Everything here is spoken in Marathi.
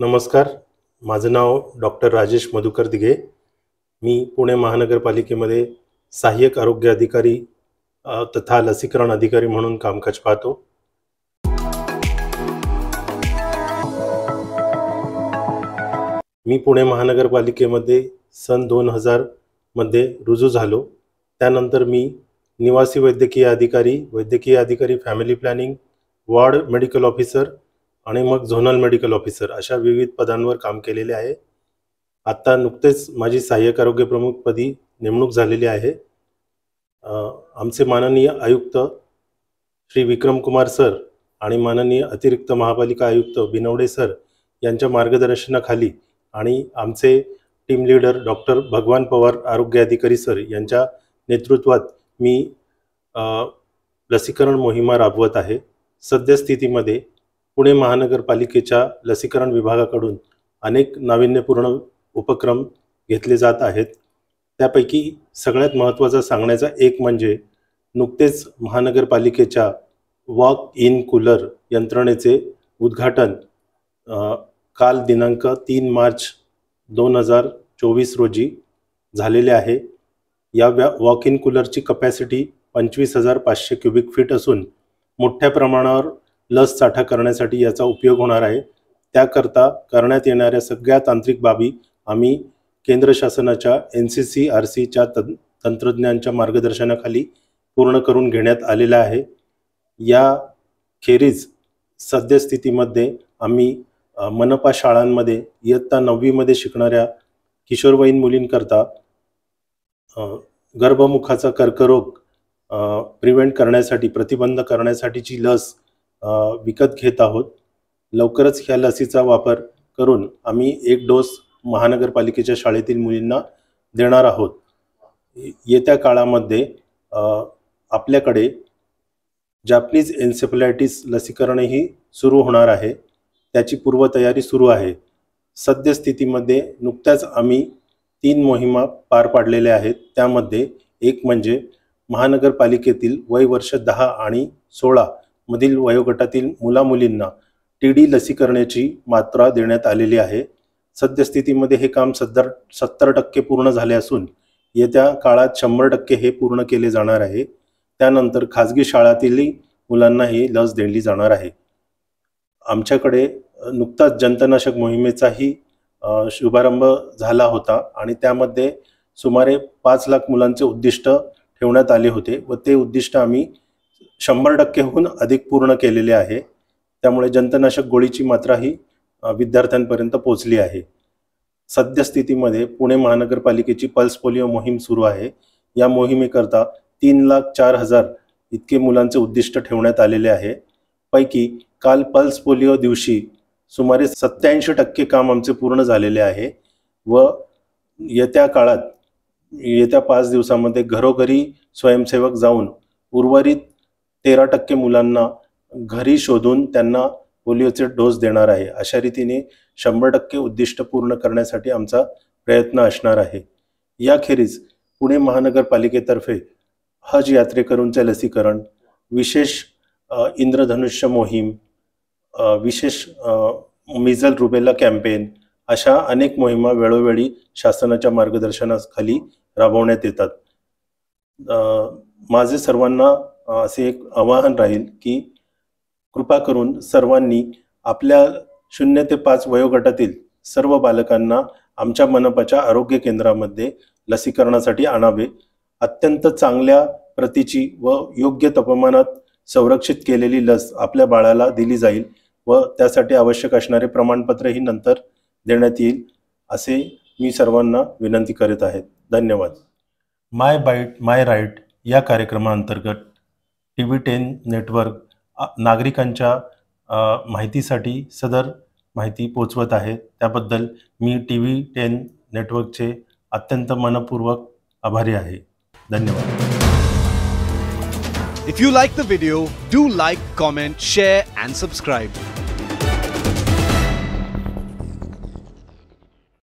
नमस्कार. माझं नाव डॉक्टर राजेश मधुकर दिघे. मी पुणे महानगरपालिकेमध्ये सहाय्यक आरोग्य अधिकारी तथा लसीकरण अधिकारी म्हणून कामकाज पाहतो. मी पुणे महानगरपालिकेमध्ये सन 2000 मध्ये रुजू झालो. त्यानंतर मी निवासी वैद्यकीय अधिकारी, family planning, ward medical officer आणि मग झोनल मेडिकल ऑफिसर अशा विविध पदांवर काम केलेले आहे. आता नुकतेच माझी सहाय्यक आरोग्य प्रमुख पदी नेमणूक झालेली आहे. आमचे माननीय आयुक्त श्री विक्रम कुमार सर आणि माननीय अतिरिक्त महापालिका आयुक्त बिनवडे सर यांच्या मार्गदर्शनाखाली आणि आमचे टीम लीडर डॉक्टर भगवान पवार आरोग्य अधिकारी सर यांच्या नेतृत्वात मी लसीकरण मोहिमा राबवत आहे. सद्यस्थितीमध्ये पुणे महानगरपालिकेच्या लसीकरण विभागाकडून अनेक नाविन्यपूर्ण उपक्रम घेतले जात आहेत. त्यापैकी सगळ्यात महत्त्वाचा सांगण्याचा एक म्हणजे नुकतेच महानगरपालिकेच्या वॉक इन कूलर यंत्रणेचे उद्घाटन काल दिनांक 3 मार्च 2024 रोजी झालेले आहे. या वॉक इन कूलरची कपॅसिटी 25,500 क्युबिक फीट असून मोठ्या प्रमाणावर लस साठा करण्यासाठी याचा उपयोग होणार आहे. त्याकरता करण्यात येणाऱ्या सगळ्या तांत्रिक बाबी आम्ही केंद्र शासनाच्या NCC/RCच्या तंत्रज्ञांच्या मार्गदर्शनाखाली पूर्ण करून घेण्यात आलेला आहे. या खेरीज सद्यस्थितीमध्ये आम्ही मनपा शाळांमध्ये इयत्ता 9वी मध्ये शिकणाऱ्या किशोरवयीन मुलींकरता गर्भमुखाचा कर्करोग प्रिव्हेंट करण्यासाठी, प्रतिबंध करण्यासाठीची लस विकत घेत आहोत. लवकरच ह्या लसीचा वापर करून आम्ही 1 डोस महानगरपालिकेच्या शाळेतील मुलींना देणार आहोत. येत्या काळामध्ये आपल्याकडे जॅपनीज एन्सेफलायटिस लसीकरणही सुरू होणार आहे. त्याची पूर्वतयारी सुरू आहे. सद्यस्थितीमध्ये नुकत्याच आम्ही 3 मोहिमा पार पाडलेल्या आहेत. त्यामध्ये एक म्हणजे महानगरपालिकेतील वय वर्ष 10 आणि 16 मधील वयोगटातील मुलामुलींना TD लसीकरणाची मात्रा देण्यात आलेली आहे. सद्यस्थितीमध्ये हे काम 70% पूर्ण झाले असून येत्या काळात 100% हे पूर्ण केले जाणार आहे. त्यानंतर खाजगी शाळांतील मुलांना ही लस दिली जाणार आहे. आमच्याकडे नुकताच जंतनाशक मोहिमेचाही शुभारंभ झाला होता आणि त्यामध्ये सुमारे 5 लाख मुलांचे उद्दिष्ट ठेवण्यात आले होते व ते उद्दिष्ट आम्ही 100%हून अधिक पूर्ण केलेले आहे. त्यामुळे जंतनाशक गोळीची मात्रा ही विद्यार्थ्यांपर्यंत पोहोचली आहे. सद्यस्थितीमध्ये पुणे महानगरपालिकेची पल्स पोलिओ मोहीम सुरू आहे. या मोहिमेकरता 3,04,000 इतके मुलांचे उद्दिष्ट ठेवण्यात आलेले आहे. पैकी काल पल्स पोलिओ दिवशी सुमारे 87% काम आमचे पूर्ण झालेले आहे व येत्या काळात येत्या 5 दिवसामध्ये घरोघरी स्वयंसेवक जाऊन उर्वरित 13% मुलांना घरी शोधून त्यांना पोलिओचे डोस देणार आहे. अशा रीतीने 100% उद्दिष्ट पूर्ण करण्यासाठी आमचा प्रयत्न असणार आहे. याखेरीज पुणे महानगरपालिकेतर्फे हज यात्रेकरूंचे लसीकरण, विशेष इंद्रधनुष्य मोहीम, विशेष मिझल रुबेला कॅम्पेन अशा अनेक मोहिमा वेळोवेळी शासनाच्या मार्गदर्शनाखाली राबवण्यात येतात. माझे सर्वांना असे एक आवाहन राहील की कृपा करून सर्वांनी आपल्या 0 ते 5 वयोगटातील सर्व बालकांना आमच्या मनपाच्या आरोग्य केंद्रामध्ये लसीकरणासाठी आणावे. अत्यंत चांगल्या प्रतीची व योग्य तापमानात संरक्षित केलेली लस आपल्या बाळाला दिली जाईल व त्यासाठी आवश्यक असणारे प्रमाणपत्रही नंतर देण्यात येईल असे मी सर्वांना विनंती करीत आहे. धन्यवाद. माय बाईट माय राईट या कार्यक्रमाअंतर्गत TV10 नेटवर्क नागरिकांच्या माहितीसाठी सदर माहिती पोचवत आहे. त्याबद्दल मी TV10 नेटवर्कचे अत्यंत मनपूर्वक आभारी आहे. धन्यवाद. If you like the video, do like, comment, share and subscribe.